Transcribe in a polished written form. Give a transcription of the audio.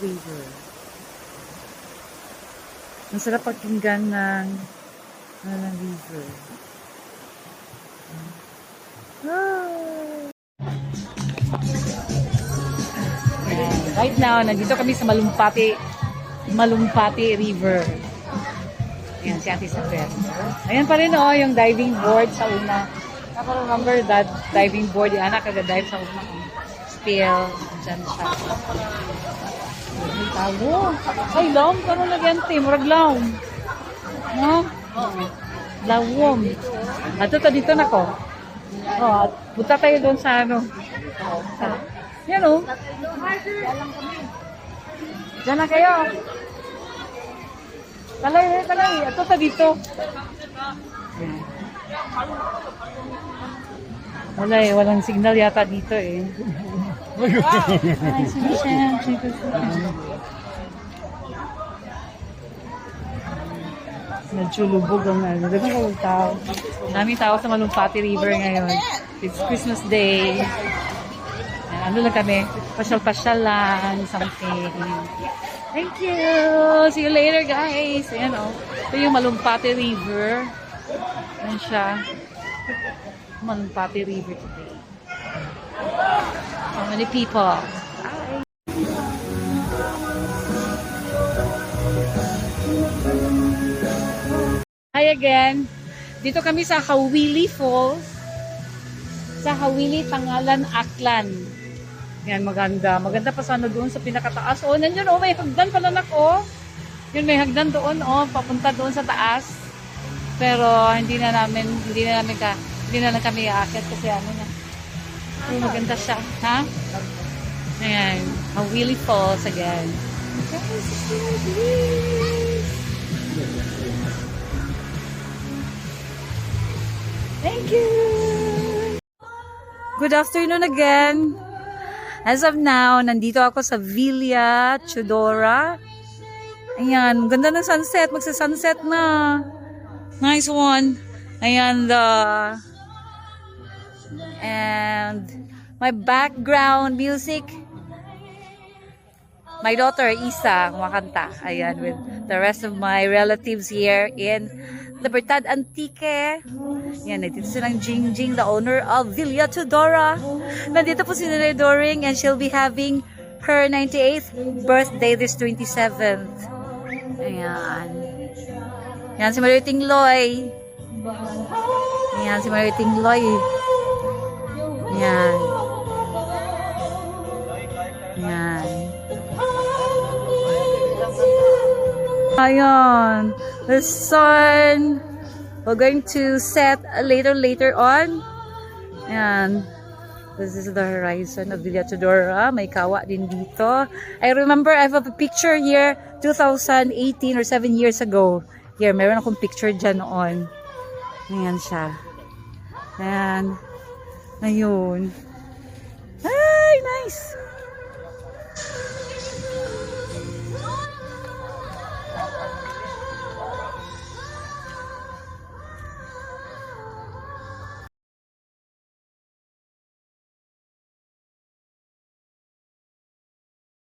River. Ang sarap pakinggan ng river. Right now, nandito kami sa Malumpati River. Ayan, si Ate Safer. Ayan pa rin yung diving board sa una. Remember that diving board, yung anak nag-dive sa una. Spill, dyan siya. Ay, tawo. Ay, laom, kano nagyante, murag laom. No? Lawom. Ato ta dito na ko. Oh, punta tayo doon sa ano. Yan o. Diyan na kayo. Talay. Ato ta dito. Walang signal yata dito eh. Ay, Nagsulubog ang dagang tao. Daming tao sa Malumpati River ngayon. It's Christmas Day. Ano lang kami, pasyal-pasyal lang, something. Thank you! See you later, guys! Ayan ito yung Malumpati River. Ayan siya. Malumpati River today. How many people? Hi again. Dito kami sa Hawili Falls. Sa Hawili, Tangalan, Aklan. Yan, maganda. Maganda pa sana doon sa pinakataas. Nandiyan may hagdan pala Yun, may hagdan doon papunta doon sa taas. Pero hindi na kami aakyat kasi maganda siya, ha? Ayan, Hawili Falls again. Thank you! Good afternoon again. As of now, nandito ako sa Villa Tudora. Ayan, ganda ng sunset. Magsa-sunset na. Nice one. Ayan, and my background music. My daughter, Isa, kumakanta. Ayan, with the rest of my relatives here in Libertad Antique. Yan, nandito silang Jingjing, the owner of Villa Tudora. Nandito po si Nanay Doring and she'll be having her 98th birthday this 27th. Ayan. Yan si Mariting Loy. Yan si Mariting Loy. Yan. Yan. Ayan. The sun. We're going to set later on. Ayan. This is the horizon of Villa Tudora. May kawa din dito. I remember I have a picture here 2018 or 7 years ago. Here, meron akong picture dyan noon. Ayan siya. Ayan. Ayun. Ay, nice!